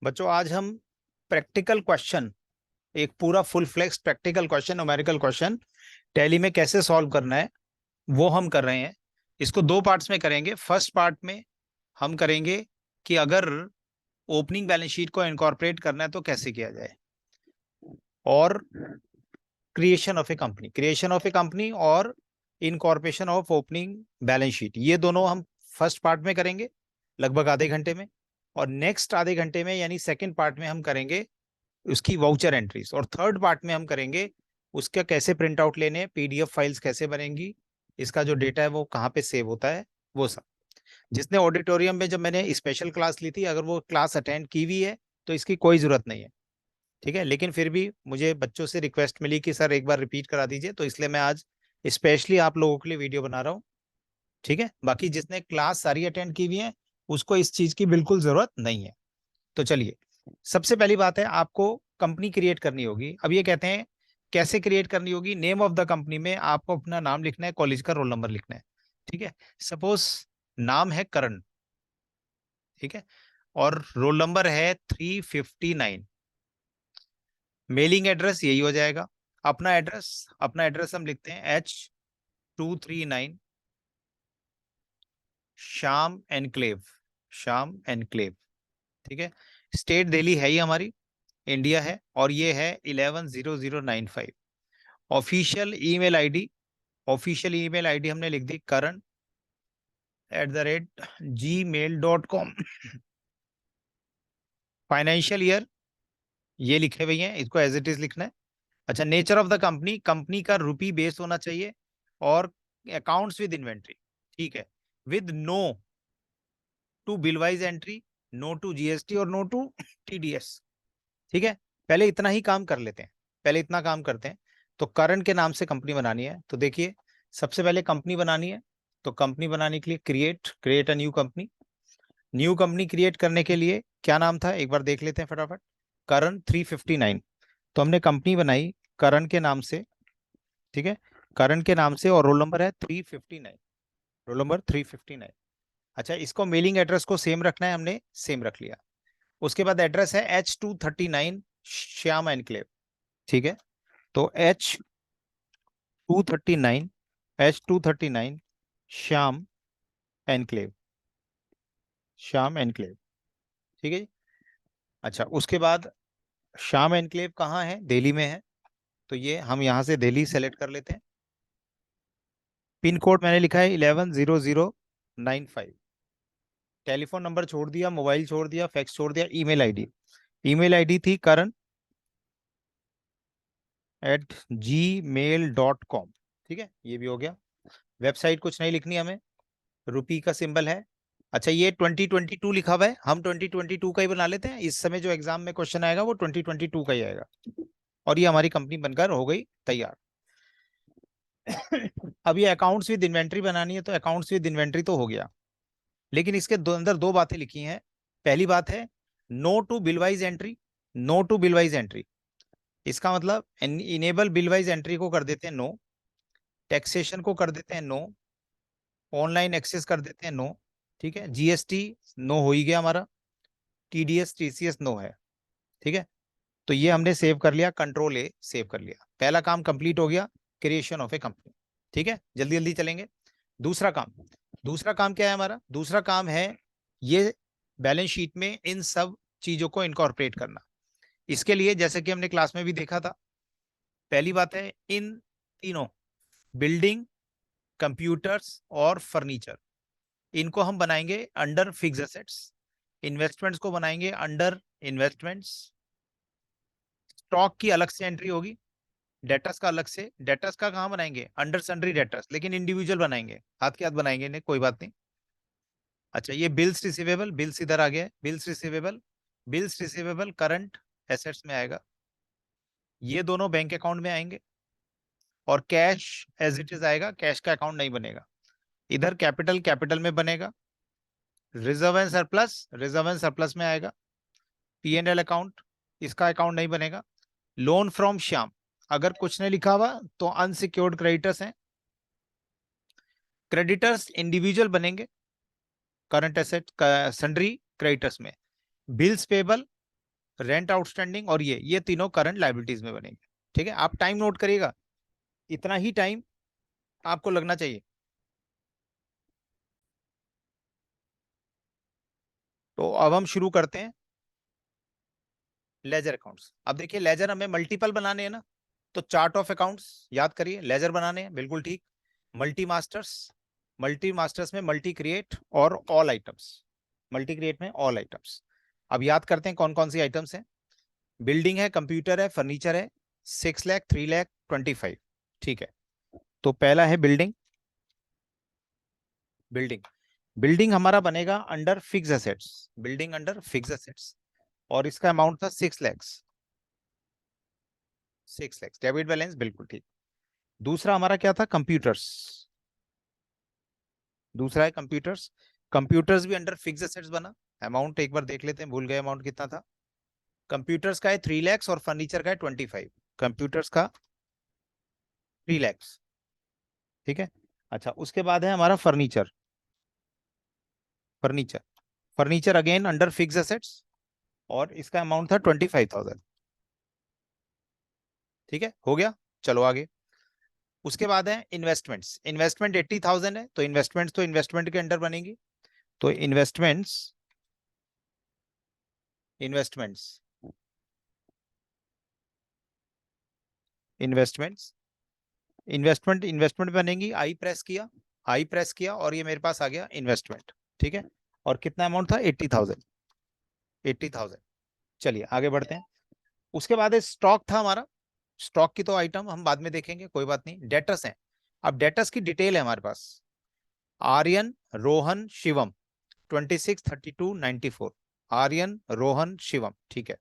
बच्चों आज हम प्रैक्टिकल क्वेश्चन, एक पूरा full flex practical question, numerical question Tally में कैसे सॉल्व करना है वो हम कर रहे हैं। इसको दो पार्ट्स में करेंगे। फर्स्ट पार्ट में हम करेंगे कि अगर ओपनिंग बैलेंस शीट को इनकॉर्पोरेट करना है तो कैसे किया जाए, और क्रिएशन ऑफ ए कंपनी और incorporation of opening balance sheet, ये दोनों हम फर्स्ट पार्ट में करेंगे लगभग आधे घंटे में। और नेक्स्ट आधे घंटे में यानी सेकंड पार्ट में हम करेंगे उसकी वाउचर एंट्रीज, और थर्ड पार्ट में हम करेंगे उसका कैसे प्रिंट आउट लेने, पीडीएफ फाइल्स कैसे बनेंगी, इसका जो डेटा है वो कहाँ पे सेव होता है, वो सब। जिसने ऑडिटोरियम में जब मैंने स्पेशल क्लास ली थी, अगर वो क्लास अटेंड की हुई है तो इसकी कोई जरूरत नहीं है, ठीक है। लेकिन फिर भी मुझे बच्चों से रिक्वेस्ट मिली कि सर एक बार रिपीट करा दीजिए, तो इसलिए मैं आज स्पेशली आप लोगों के लिए वीडियो बना रहा हूँ, ठीक है। बाकी जिसने क्लास सारी अटेंड की हुई है उसको इस चीज की बिल्कुल जरूरत नहीं है। तो चलिए, सबसे पहली बात है, आपको कंपनी क्रिएट करनी होगी। अब ये कहते हैं कैसे क्रिएट करनी होगी। नेम ऑफ द कंपनी में आपको अपना नाम लिखना है, कॉलेज का रोल नंबर लिखना है, ठीक है। सपोज नाम है करण, ठीक है, और रोल नंबर है 359। मेलिंग एड्रेस यही हो जाएगा। अपना एड्रेस हम लिखते हैं H239 श्याम एनक्लेव, ठीक है। स्टेट दिल्ली है ही हमारी, इंडिया है, और ये है 110095। ऑफिशियल ईमेल आईडी हमने लिख दी karan@gmail.com। फाइनेंशियल ईयर ये लिखे हुए हैं, इसको एज इट इज लिखना है। अच्छा, nature of the company, company का रुपी बेस होना चाहिए, और अकाउंट्स विद इन्वेंट्री, ठीक है, with no to bill wise entry, no to GST और नो टू टीडीएस, ठीक है। पहले इतना ही काम कर लेते हैं, पहले इतना काम करते हैं। तो करण के नाम से कंपनी बनानी है, तो देखिए सबसे पहले कंपनी बनानी है। तो कंपनी बनाने के लिए create a new company create करने के लिए क्या नाम था एक बार देख लेते हैं फटाफट। करण 359। तो हमने कंपनी बनाई करण के नाम से, ठीक है, करण के नाम से, और रोल नंबर है 359, रोल नंबर 359। अच्छा, इसको मेलिंग एड्रेस को सेम रखना है, हमने सेम रख लिया। उसके बाद एड्रेस है H239 श्याम एनक्लेव, ठीक है। तो H239 श्याम एनक्लेव, ठीक है जी। अच्छा, उसके बाद श्याम एनक्लेव कहाँ है, दिल्ली में है, तो ये हम यहाँ से दिल्ली सेलेक्ट कर लेते हैं। पिन कोड मैंने लिखा है 110095। टेलीफोन नंबर छोड़ दिया, मोबाइल छोड़ दिया, फैक्स छोड़ दिया। ईमेल आईडी थी karan@gmail.com, ठीक है, ये भी हो गया। वेबसाइट कुछ नहीं लिखनी हमें, रुपी का सिंबल है। अच्छा, ये 2022 लिखा हुआ है, हम 2022 का ही बना लेते हैं। इस समय जो एग्जाम में क्वेश्चन आएगा वो 2022 का ही आएगा। और ये हमारी कंपनी बनकर हो गई तैयार। अब ये अकाउंट्स विद इन्वेंट्री बनानी है, तो अकाउंट्स विद इन्वेंट्री तो हो गया, लेकिन इसके अंदर दो बातें लिखी हैं। पहली बात है no to billwise entry. No to billwise entry, इसका मतलब इनेबल बिलवाइज एंट्री को कर देते हैं नो, टैक्सेशन को कर देते हैं नो, ऑनलाइन एक्सेस कर देते हैं नो, ठीक है। जीएसटी नो हो ही गया हमारा, टीडीएस टीसीएस नो है, ठीक है। तो ये हमने सेव कर लिया, कंट्रोल A सेव कर लिया। पहला काम कंप्लीट हो गया, क्रिएशन ऑफ ए कंपनी, ठीक है। जल्दी जल्दी चलेंगे। दूसरा काम क्या है हमारा? दूसरा काम है ये बैलेंस शीट में इन सब चीजों को इनकॉर्पोरेट करना। इसके लिए जैसे कि हमने क्लास में भी देखा था, पहली बात है इन तीनों, बिल्डिंग, कंप्यूटर्स और फर्नीचर, इनको हम बनाएंगे अंडर फिक्स एसेट्स। इन्वेस्टमेंट्स को बनाएंगे अंडर इन्वेस्टमेंट्स। स्टॉक की अलग से एंट्री होगी, डेटर्स का अलग से। डेटर्स का कहाँ बनाएंगे? अंडर सन्ड्री डेटर्स, लेकिन इंडिविजुअल बनाएंगे, हाथ के हाथ बनाएंगे इन्हें, कोई बात नहीं। अच्छा, ये बिल्स इधर आ गया है, बिल्स रिसीवेबल करंट एसेट्स में आएगा, ये दोनों बैंक अकाउंट में आएंगे। और कैश एज इट इज आएगा, कैश का अकाउंट नहीं बनेगा। इधर कैपिटल में बनेगा। रिजर्व एंड सरप्लस में आएगा। P&L अकाउंट, इसका अकाउंट नहीं बनेगा। लोन फ्रॉम श्याम, अगर कुछ नहीं लिखा हुआ तो अनसिक्योर्ड क्रेडिटर्स हैं। क्रेडिटर्स इंडिविजुअल बनेंगे करंट एसेट सन्ड्री क्रेडिटर्स में। बिल्स पेबल रेंट आउटस्टैंडिंग और ये तीनों करंट लायबिलिटीज में बनेंगे। ठीक है, आप टाइम नोट करिएगा, इतना ही टाइम आपको लगना चाहिए। तो अब हम शुरू करते हैं लेजर अकाउंट्स। अब देखिए लेजर हमें मल्टीपल बनाने हैं ना, तो चार्ट ऑफ अकाउंट्स याद करिए, लेजर बनाने हैं, बिल्कुल ठीक। मल्टी मास्टर्स, मल्टी मास्टर्स में मल्टी क्रिएट और ऑल आइटम्स, मल्टी क्रिएट में ऑल आइटम्स। अब याद करते हैं कौन कौन सी आइटम्स हैं। बिल्डिंग है, कंप्यूटर है, फर्नीचर है, 6 लाख, 3 लाख, 25। ठीक है, तो पहला है बिल्डिंग। बिल्डिंग, बिल्डिंग हमारा बनेगा under fix assets, building under fix assets, और इसका अमाउंट था 6 लैक्स। 6 लैक्स डेबिट बैलेंस, बिल्कुल ठीक। दूसरा हमारा क्या था, कंप्यूटर्स। दूसरा है कंप्यूटर्स, कंप्यूटर्स भी अंडर फिक्स एसेट्स बना। अमाउंट एक बार देख लेते हैं, भूल गए अमाउंट कितना था। कंप्यूटर्स का है 3 लैक्स और फर्नीचर का है 25। कंप्यूटर्स का 3 लैक्स। ठीक है, अच्छा उसके बाद है हमारा furniture. Furniture, furniture again under fix assets, और इसका अमाउंट था 25,000। ठीक है, हो गया, चलो आगे। उसके बाद है इन्वेस्टमेंट्स। इन्वेस्टमेंट 80,000 है, तो इन्वेस्टमेंट्स तो इन्वेस्टमेंट के अंडर बनेगी। तो investments, investments, investments, investment, investment बनेगी, आई प्रेस किया, आई प्रेस किया, और ये मेरे पास आ गया इन्वेस्टमेंट। ठीक है, और कितना अमाउंट था, 80,000। 80,000, चलिए आगे बढ़ते हैं। उसके बाद स्टॉक था हमारा। स्टॉक की तो आइटम हम बाद में देखेंगे, कोई बात नहीं। डेटर्स हैं, अब डेटर्स की डिटेल है हमारे पास। आर्यन, रोहन, शिवम, 26, 32, 94। आर्यन, रोहन, शिवम, ठीक है।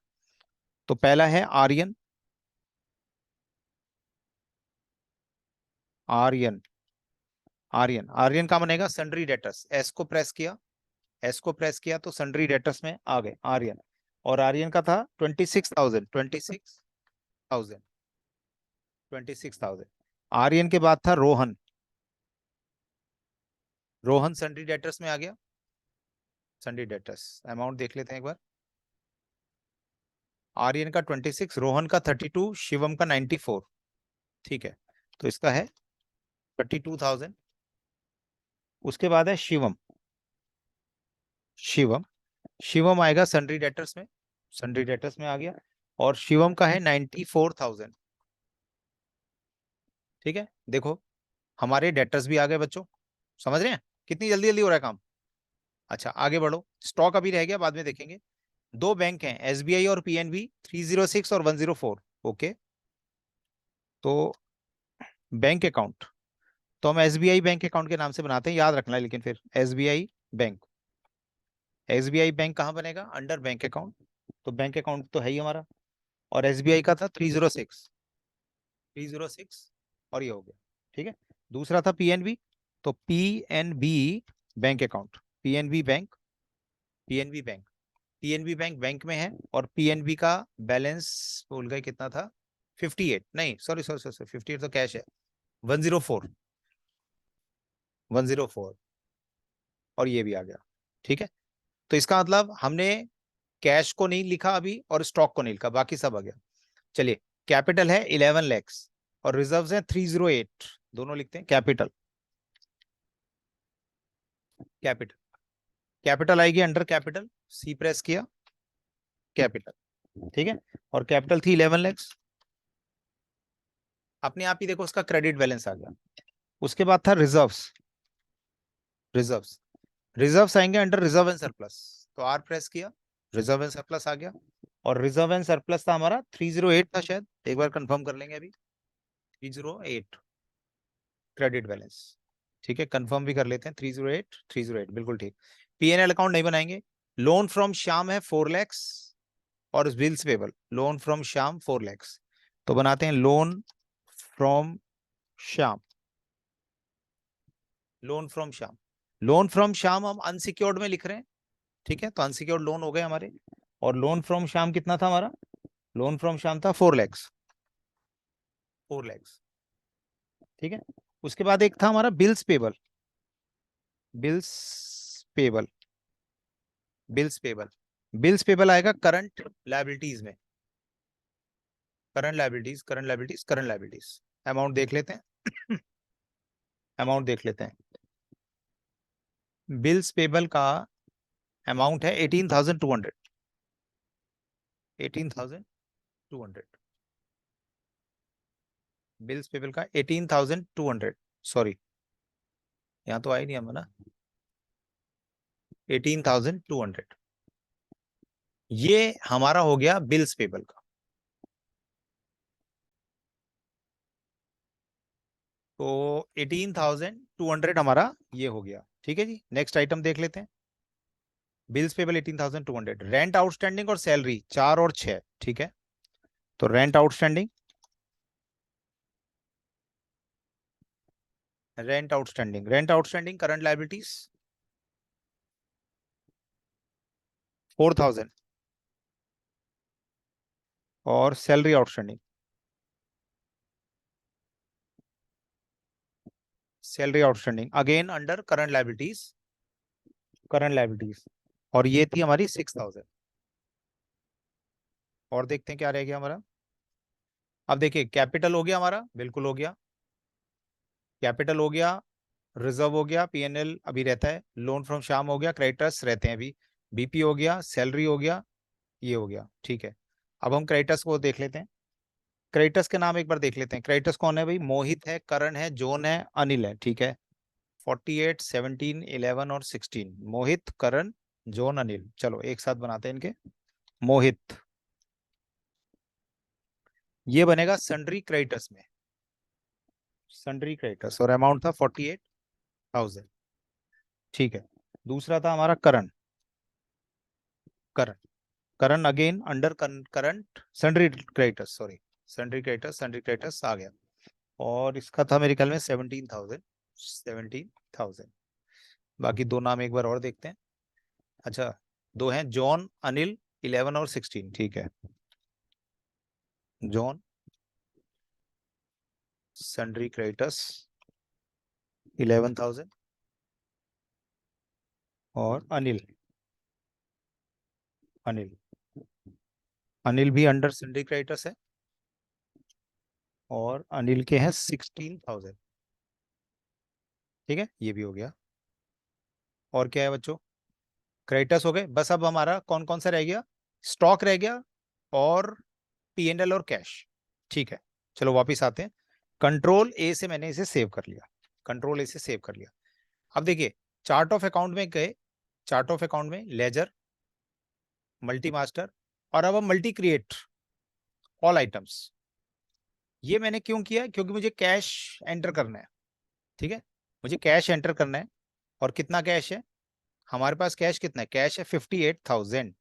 तो पहला है आर्यन। आर्यन, आर्यन, आर्यन का बनेगा सन्ड्री डेटर्स, एस को प्रेस किया, एस को प्रेस किया तो सन्ड्री डेटर्स में आ गए आर्यन। और आर्यन का था 26,000, 26,000, 26,000। आर्यन के बाद था रोहन। रोहन सन्ड्री डेटर्स में आ गया। सन्ड्री डेटर्स अमाउंट देख लेते हैं एक बार। आर्यन का 26, रोहन का 32, शिवम का 94। ठीक है, तो इसका है 32,000। उसके बाद है शिवम। शिवम, शिवम आएगा सन्ड्री डेटर्स में, सन्ड्री डेटर्स में आ गया, और शिवम का है 94,000। ठीक है, देखो हमारे डेटर्स भी आ गए बच्चों, समझ रहे हैं कितनी जल्दी जल्दी हो रहा है काम। अच्छा आगे बढ़ो, स्टॉक अभी रह गया, बाद में देखेंगे। दो बैंक हैं, एसबीआई और पीएनबी, 306 और 104। ओके, तो बैंक अकाउंट, तो हम एसबीआई बैंक अकाउंट के नाम से बनाते हैं, याद रखना है लेकिन फिर एसबीआई बैंक। एसबीआई बैंक कहाँ बनेगा, अंडर बैंक अकाउंट, तो बैंक अकाउंट तो है ही हमारा। और एसबीआई का था 306, 306, और ये हो गया। ठीक है, दूसरा था पीएनबी, तो PNB bank account, PNB bank, PNB bank, PNB bank bank में है, और पीएनबी का बैलेंस भूल गए कितना था, 58, नहीं सॉरी सॉरी सॉरी, 58 तो कैश है, 104, 104, और ये भी आ गया। ठीक है, तो इसका मतलब हमने कैश को नहीं लिखा अभी और स्टॉक को नहीं लिखा, बाकी सब आ गया। चलिए, कैपिटल है 11 लैक्स और रिजर्व्स हैं 308, दोनों लिखते हैं कैपिटल। कैपिटल, कैपिटल आएगी अंडर कैपिटल, सी प्रेस किया, कैपिटल। ठीक है, और कैपिटल थी 11 लैक्स, अपने आप ही देखो उसका क्रेडिट बैलेंस आ गया। उसके बाद था रिजर्व्स। रिजर्व्स, रिजर्व्स आएंगे अंडर रिजर्व एंड सरप्लस, तो आर प्रेस किया, रिजर्व एंड सरप्लस आ गया। और रिजर्व एंड सरप्लस था हमारा 308 था शायद, एक बार कंफर्म कर लेंगे अभी, 308 क्रेडिट बैलेंस। ठीक है, कंफर्म भी कर लेते हैं, 308, 308 बिल्कुल ठीक। पीएनएल अकाउंट नहीं बनाएंगे। लोन फ्रॉम श्याम है 4 लैक्स, और bills payable, loan from Shyam 4 lakhs, तो बनाते हैं loan from Shyam, loan from Shyam. Loan from Shyam हम अनसिक्योर्ड में लिख रहे हैं। ठीक है, तो अनसिक्योर्ड लोन हो गए हमारे। और लोन फ्रॉम श्याम कितना था हमारा, लोन फ्रॉम श्याम था 4 लैक्स, 4 लैक्स। ठीक है, उसके बाद एक था हमारा bills payable, bills payable, bills payable, bills payable आएगा करंट लायबिलिटीज में, current liabilities, current liabilities, current liabilities. Amount देख लेते हैं। अमाउंट देख लेते हैं। बिल्स पेबल का अमाउंट है 18,200, 18,200। बिल्स पेबल का 18,200, सॉरी यहाँ तो आई नहीं हम ना, 18,200। ये हमारा हो गया बिल्स पेबल का। तो 18,200 हमारा ये हो गया। ठीक है जी, नेक्स्ट आइटम देख लेते हैं। Bills payable 18,200। रेंट आउटस्टैंडिंग और सैलरी 4 और 6। ठीक है, तो rent outstanding, rent outstanding, rent outstanding current liabilities 4,000, और salary outstanding, salary outstanding again under current liabilities, current liabilities, और ये थी हमारी 6,000। और देखते हैं क्या रह गया हमारा। अब देखिए कैपिटल हो गया हमारा, बिल्कुल हो गया, कैपिटल हो गया, रिजर्व हो गया, पीएनएल अभी रहता है, लोन फ्रॉम श्याम हो गया, क्रेडिटर्स रहते हैं अभी, बीपी हो गया, सैलरी हो गया, ये हो गया। ठीक है, अब हम क्रेडिटर्स को देख लेते हैं। क्रेडिटर्स के नाम एक बार देख लेते हैं। क्रेडिटर्स कौन है भाई? मोहित है, करण है, जोन है, अनिल है। ठीक है, 48, 17, 11 और 16, मोहित, करण, जोन, अनिल। चलो एक साथ बनाते हैं इनके। मोहित, ये बनेगा सन्ड्री क्रेडिटर्स में, सन्ड्री क्रेडिटर्स, और अमाउंट था 48,000। ठीक है, दूसरा था हमारा Karan, Karan, Karan again under current sundry creditors, sorry sundry creditors, sundry creditors आ गया, और इसका था मेरे ख्याल में 17,000, 17,000। बाकी दो नाम एक बार और देखते हैं। अच्छा, दो हैं, जॉन, अनिल, 11 और 16। ठीक है, जॉन, सन्ड्री क्रेडिटर्स 11,000, और अनिल, अनिल, अनिल भी अंडर सन्ड्री क्रेडिटर्स है, और अनिल के हैं 16,000। ठीक है, ये भी हो गया। और क्या है बच्चों? क्रेडिटर्स हो गए, बस अब हमारा कौन कौन सा रह गया? स्टॉक रह गया, और पीएनएल और कैश। ठीक है, चलो वापिस आते हैं। कंट्रोल ए से मैंने इसे सेव कर लिया, कंट्रोल ए से सेव कर लिया। अब देखिए चार्ट ऑफ अकाउंट में गए, चार्ट ऑफ अकाउंट में लेजर, मल्टी मास्टर, और अब हम मल्टी क्रिएट ऑल आइटम्स। ये मैंने क्यों किया? क्योंकि मुझे कैश एंटर करना है। ठीक है, मुझे कैश एंटर करना है, और कितना कैश है हमारे पास? कैश कितना है? कैश है 58,000।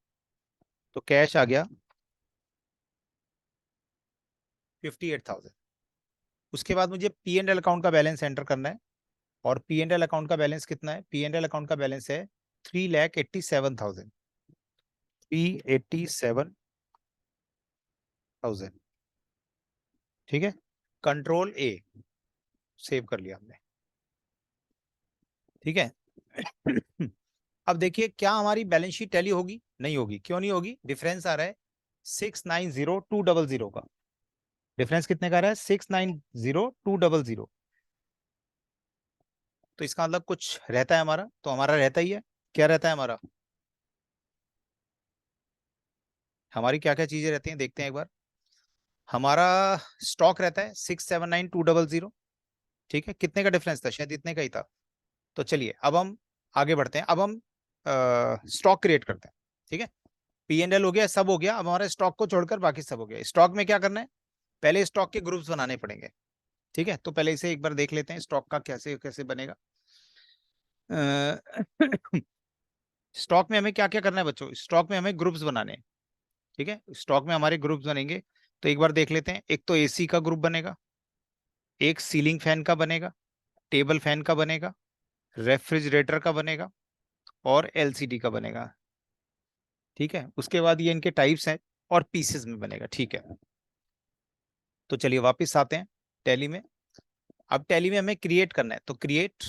तो कैश आ गया 58,000। उसके बाद मुझे पी एंड एल अकाउंट का बैलेंस एंटर करना है, और पी एंड एल अकाउंट का बैलेंस कितना है? पी एंड एल अकाउंट का बैलेंस है 3,87,000, 387,000। ठीक है, कंट्रोल ए, सेव कर लिया हमने। ठीक है। अब देखिए क्या हमारी बैलेंस शीट टैली होगी? नहीं होगी। क्यों नहीं होगी? डिफरेंस आ रहा है 690,200 का। डिफरेंस कितने का आ रहा है? 690,200। तो इसका मतलब कुछ रहता है हमारा, तो हमारा रहता ही है। क्या रहता है हमारा? हमारी क्या क्या चीजें रहती हैं देखते हैं एक बार। हमारा स्टॉक रहता है 679,200। ठीक है, कितने का डिफरेंस था? शायद इतने का ही था। तो चलिए अब हम आगे बढ़ते हैं। अब हम स्टॉक क्रिएट करते हैं। ठीक है, पी एंड एल हो गया, सब हो गया। अब हमारे स्टॉक को छोड़कर बाकी सब हो गया। स्टॉक में क्या करना है? पहले स्टॉक के ग्रुप्स बनाने पड़ेंगे। ठीक है, तो पहले इसे एक बार देख लेते हैं, स्टॉक का कैसे कैसे बनेगा। स्टॉक में हमें क्या क्या करना है बच्चों? स्टॉक में हमें ग्रुप्स बनाने हैं। ठीक है, स्टॉक में हमारे ग्रुप्स बनेंगे, तो एक बार देख लेते हैं। एक तो एसी का ग्रुप बनेगा, एक सीलिंग फैन का बनेगा, टेबल फैन का बनेगा, रेफ्रिजरेटर का बनेगा, और एलसीडी का बनेगा। ठीक है, उसके बाद ये इनके टाइप्स हैं, और पीसेस में बनेगा। ठीक है, तो चलिए वापस आते हैं टैली में। अब टैली में हमें क्रिएट करना है, तो क्रिएट।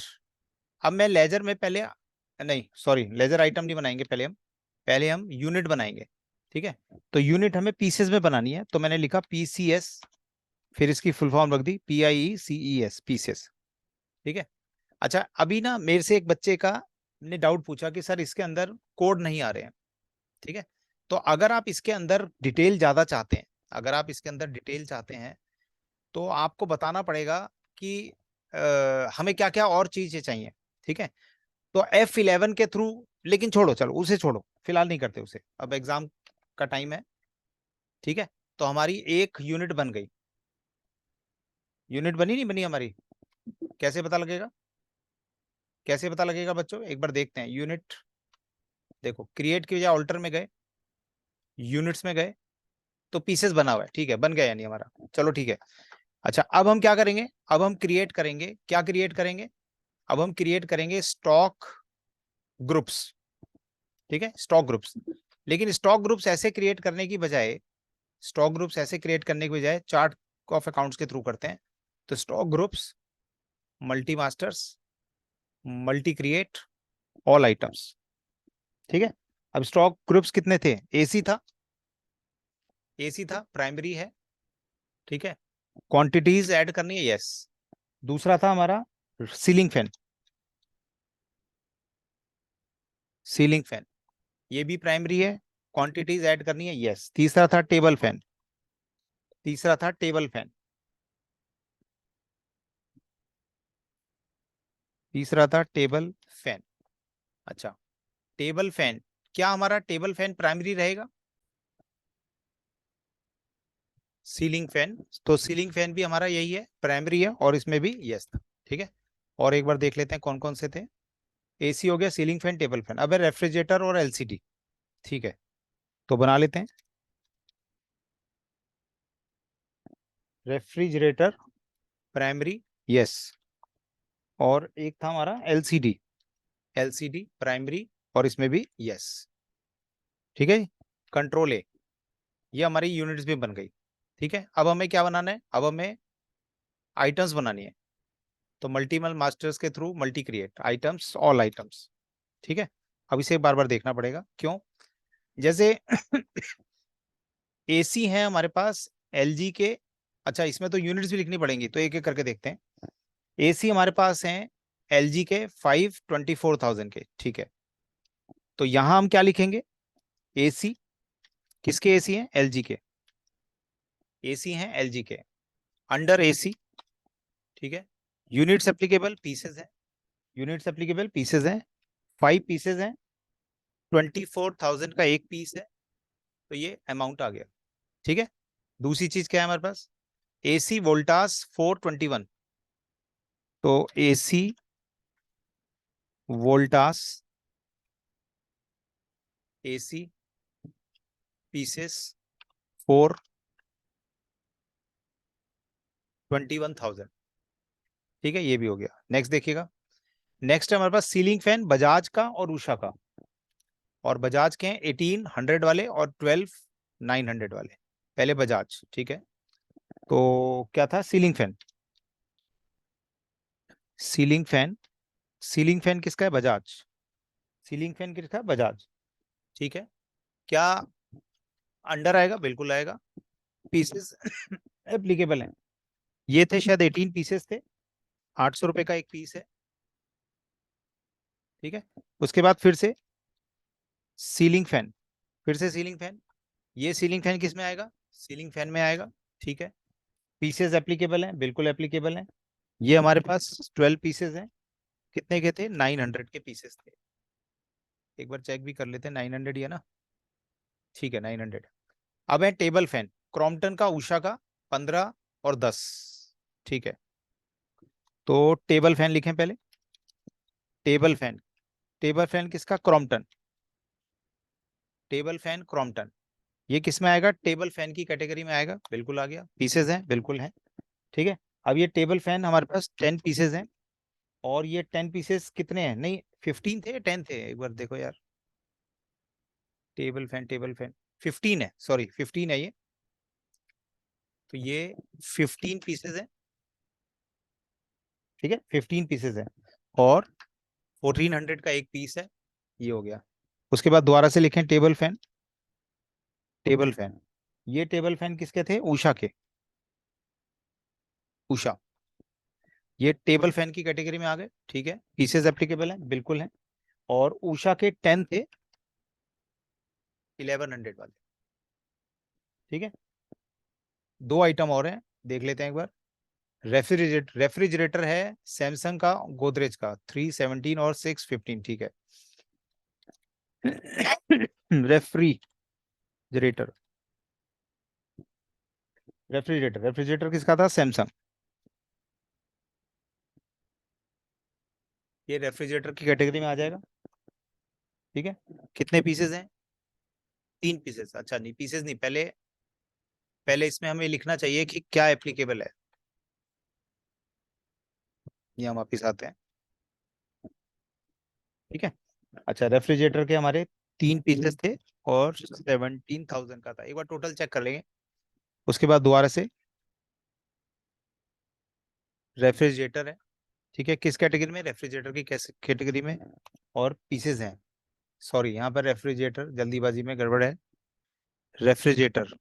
अब मैं लेजर में पहले, नहीं सॉरी, लेजर आइटम नहीं बनाएंगे पहले हम। पहले हम यूनिट बनाएंगे, ठीक है। तो यूनिट हमें पीसेस में बनानी है, तो मैंने लिखा पीसीएस, फिर इसकी फुल फॉर्म रख दी PIECES, पीसेस, ठीक है। अच्छा, अभी ना मेरे से एक बच्चे का ने डाउट पूछा कि सर इसके अंदर कोड नहीं आ रहे हैं, ठीक है। तो अगर आप इसके अंदर डिटेल ज्यादा चाहते हैं, अगर आप इसके अंदर डिटेल चाहते हैं, तो आपको बताना पड़ेगा कि हमें क्या क्या और चीजें चाहिए, ठीक है। तो F11 के थ्रू, लेकिन छोड़ो, चलो उसे छोड़ो, फिलहाल नहीं करते उसे, अब एग्जाम का टाइम है, ठीक है। तो हमारी एक यूनिट बन गई, यूनिट बनी नहीं बनी हमारी, कैसे पता लगेगा, कैसे पता लगेगा बच्चों, एक बार देखते हैं। यूनिट, देखो क्रिएट की बजाय ऑल्टर में गए, यूनिट्स में गए, तो पीसेस बना हुआ है, ठीक है, बन गया यानी हमारा, चलो ठीक है। अच्छा, अब हम क्या करेंगे, अब हम क्रिएट करेंगे, क्या क्रिएट करेंगे, अब हम क्रिएट करेंगे स्टॉक ग्रुप्स, ठीक है, स्टॉक ग्रुप्स। लेकिन स्टॉक ग्रुप्स ऐसे क्रिएट करने की बजाय, स्टॉक ग्रुप्स ऐसे क्रिएट करने की बजाय चार्ट ऑफ अकाउंट्स के थ्रू करते हैं। तो stock groups, multi masters, multi create, all items, ठीक है। अब स्टॉक ग्रुप्स कितने थे, एसी था, एसी था, प्राइमरी है, ठीक है। क्वांटिटीज ऐड करनी है, यस। दूसरा था हमारा सीलिंग फैन, सीलिंग फैन, ये भी प्राइमरी है, क्वांटिटीज ऐड करनी है, यस। तीसरा था टेबल फैन, तीसरा था टेबल फैन, तीसरा था टेबल फैन। अच्छा, टेबल फैन, क्या हमारा टेबल फैन प्राइमरी रहेगा, सीलिंग फैन, तो सीलिंग फैन भी हमारा यही है, प्राइमरी है, और इसमें भी यस था, ठीक है। और एक बार देख लेते हैं कौन कौन से थे। एसी हो गया, सीलिंग फैन, टेबल फैन, अब है रेफ्रिजरेटर और एलसीडी, ठीक है। तो बना लेते हैं, रेफ्रिजरेटर प्राइमरी, यस। और एक था हमारा एलसीडी, एलसीडी प्राइमरी, और इसमें भी यस, ठीक है। कंट्रोल ए, ये हमारी यूनिट्स भी बन गई, ठीक है। अब हमें क्या बनाना है, अब हमें आइटम्स बनानी है, तो मल्टीपल मास्टर्स के through multi create items, all items, ठीक है। अब इसे बार बार देखना पड़ेगा, क्यों, जैसे एसी है हमारे पास एलजी के, अच्छा इसमें तो यूनिट्स भी लिखनी पड़ेंगी, तो एक एक करके देखते हैं। एसी हमारे पास हैं एलजी के 524,000 के, ठीक है। तो यहां हम क्या लिखेंगे, एसी, किसके एसी हैं, एलजी के, एसी हैं एलजी के, अंडर एसी, ठीक है। यूनिट्स एप्लीकेबल पीसेज है, यूनिट्स एप्लीकेबल पीसेज है, 5 पीसेज हैं, 24,000 का एक पीस है, तो ये अमाउंट आ गया, ठीक है। दूसरी चीज क्या है हमारे पास, एसी वोल्टास 421, तो एसी वोल्टास, एसी पीसेस 421,000, ठीक है, ये भी हो गया। नेक्स्ट देखिएगा, नेक्स्ट है हमारे पास सीलिंग फैन बजाज का और उषा का, और बजाज के हैं 1800 वाले और 12,900 वाले, पहले बजाज, ठीक है। तो क्या था, ceiling fan, ceiling fan, ceiling fan किसका है, बजाज, सीलिंग फैन किसका है, बजाज, ठीक है। क्या अंडर आएगा, बिल्कुल आएगा, पीसेस एप्लीकेबल हैं, ये थे शायद 18 पीसेस थे, 800 रुपए का एक पीस है, ठीक है। उसके बाद फिर से सीलिंग फैन, फिर से सीलिंग फैन, ये सीलिंग फैन किस में आएगा, सीलिंग फैन में आएगा, ठीक है। पीसेस एप्लीकेबल हैं, बिल्कुल एप्लीकेबल हैं। ये हमारे पास 12 पीसेस हैं, कितने के थे, 900 के पीसेस थे, एक बार चेक भी कर लेते हैं, 900 ही है ना, ठीक है 900। अब है टेबल फैन, क्रॉम्पटन का, उषा का, 15 और 10, ठीक है। तो टेबल फैन लिखें पहले, टेबल फैन, टेबल फैन किसका, क्रॉम्पटन, टेबल फैन क्रॉम्पटन, ये किस में आएगा, टेबल फैन की कैटेगरी में आएगा, बिल्कुल आ गया, पीसेस हैं, बिल्कुल है, ठीक है। अब ये टेबल फैन हमारे पास 10 पीसेस हैं, और ये 10 पीसेस कितने हैं, नहीं 15 थे या 10 थे, एक बार देखो यार, टेबल फैन, टेबल फैन 15 है, सॉरी 15 है ये, तो ये 15 पीसेस है, ठीक है, 15 पीसेस है, और 1400 का एक पीस है, ये हो गया, उसके बाद दोबारा से लिखें टेबल फैन। टेबल फैन, ये टेबल फैन किसके थे? उषा के। उषा, ये टेबल फैन की कैटेगरी में आ गए। ठीक है, पीसेस एप्लीकेबल हैं, बिल्कुल हैं। और उषा के 10 थे 1100 वाले। ठीक है, दो आइटम और हैं, देख लेते हैं एक बार। रेफ्रिजरेटर है सैमसंग का, गोदरेज का, 317 और 615। ठीक है। रेफ्रिजरेटर, रेफ्रिजरेटर किसका था? सैमसंग। ये रेफ्रिजरेटर की कैटेगरी में आ जाएगा। ठीक है, कितने पीसेस हैं? 3 पीसेस। अच्छा नहीं, पीसेस नहीं, पहले पहले इसमें हमें लिखना चाहिए कि क्या एप्लीकेबल है। ये हम वापिस आते हैं। ठीक है, अच्छा, रेफ्रिजरेटर के हमारे 3 पीसेस थे और 17,000 का था। एक बार टोटल चेक कर लेंगे। उसके बाद दोबारा से रेफ्रिजरेटर है। ठीक है, किस कैटेगरी में? रेफ्रिजरेटर की कैसे कैटेगरी में? और पीसेस हैं, सॉरी यहाँ पर रेफ्रिजरेटर, जल्दीबाजी में गड़बड़ है। रेफ्रिजरेटर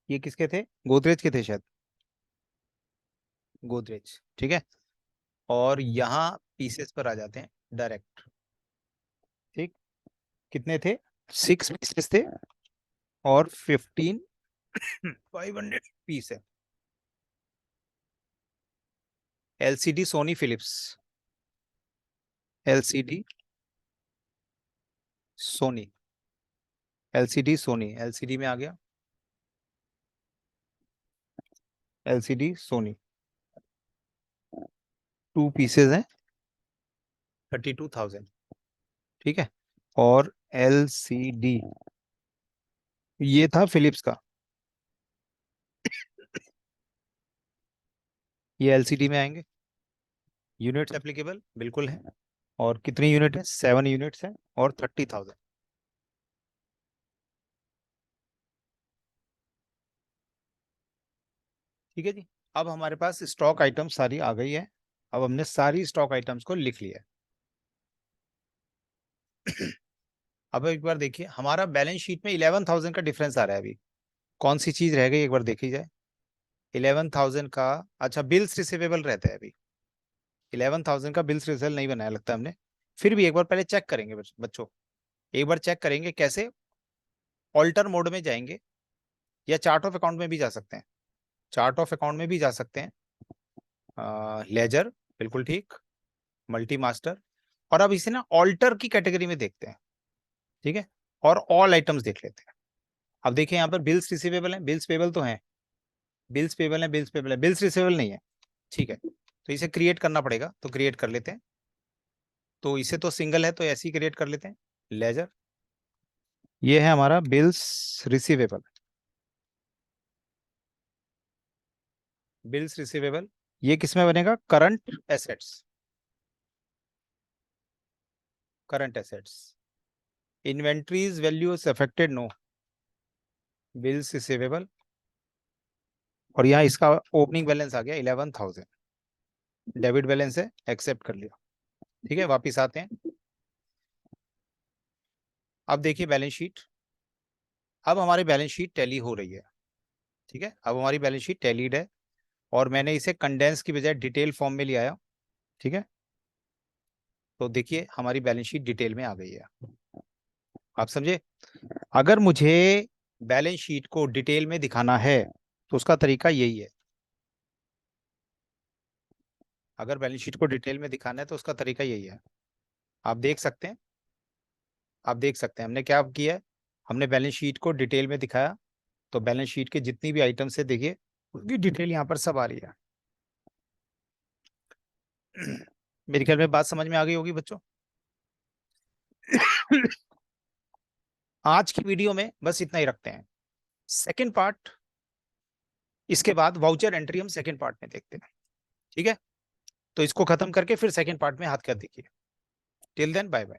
ये किसके थे? गोदरेज के थे शायद, गोदरेज। ठीक है, और यहाँ पीसेस पर आ जाते हैं डायरेक्ट। ठीक, कितने थे? 6 पीसेस थे और 500 पीस है। LCD Sony Philips, LCD Sony, LCD Sony, LCD में आ गया, एलसीडी सोनी। 2 पीसेस हैं, 32,000। ठीक है, और एलसीडी ये था फिलिप्स का, ये एलसीडी में आएंगे। यूनिट्स एप्लीकेबल बिल्कुल है। और कितनी यूनिट है? 7 यूनिट्स हैं और 30,000। ठीक है जी, अब हमारे पास स्टॉक आइटम सारी आ गई है। अब हमने सारी स्टॉक आइटम्स को लिख लिया है। अब एक बार देखिए, हमारा बैलेंस शीट में 11,000 का डिफरेंस आ रहा है अभी। कौन सी चीज रह गई एक बार देखी जाए। 11,000 का, अच्छा, बिल्स रिसीवेबल रहता है अभी। 11,000 का बिल्स रिसीवेबल नहीं बनाया लगता हमने। फिर भी एक बार पहले चेक करेंगे बच्चों, एक बार चेक करेंगे कैसे। ऑल्टर मोड में जाएंगे या चार्ट ऑफ अकाउंट में भी जा सकते हैं। चार्ट ऑफ अकाउंट में भी जा सकते हैं। लेजर, बिल्कुल ठीक। Multi master. और अब इसे ना ऑल्टर की कैटेगरी में देखते हैं। ठीक है, और ऑल आइटम्स देख लेते हैं। अब देखिए यहाँ पर बिल्स रिसीवेबल है, बिल्स पेबल तो है, बिल्स पेबल है, बिल्स पेबल है, बिल्स रिसीवेबल नहीं है। ठीक है, तो इसे क्रिएट करना पड़ेगा, तो क्रिएट कर लेते हैं। तो इसे तो सिंगल है तो ऐसे ही क्रिएट कर लेते हैं। लेजर, ये है हमारा बिल्स रिसीवेबल। बिल्स रिसीवेबल ये किस में बनेगा? Current assets, current assets. Inventories values affected, no. Bills receivable, और यहाँ इसका ओपनिंग बैलेंस आ गया 11,000। डेबिट बैलेंस है, एक्सेप्ट कर लिया। ठीक है, वापिस आते हैं। अब देखिए बैलेंस शीट, अब हमारी बैलेंस शीट टैली हो रही है। ठीक है, अब हमारी बैलेंस शीट टैलीड है और मैंने इसे कंडेंस की बजाय डिटेल फॉर्म में ले आया। ठीक है, तो देखिए हमारी बैलेंस शीट डिटेल में आ गई है। आप समझे? अगर मुझे बैलेंस शीट को डिटेल में दिखाना है तो उसका तरीका यही है। अगर बैलेंस शीट को डिटेल में दिखाना है तो उसका तरीका यही है। आप देख सकते हैं, आप देख सकते हैं हमने क्या किया है। हमने बैलेंस शीट को डिटेल में दिखाया, तो बैलेंस शीट के जितनी भी आइटम्स है देखिए उनकी डिटेल यहाँ पर सब आ रही है। मेरे ख्याल में बात समझ में आ गई होगी बच्चों। आज की वीडियो में बस इतना ही रखते हैं। सेकंड पार्ट, इसके बाद वाउचर एंट्री हम सेकंड पार्ट में देखते हैं। ठीक है, तो इसको खत्म करके फिर सेकंड पार्ट में हाथ कर देखिए। Till then bye bye.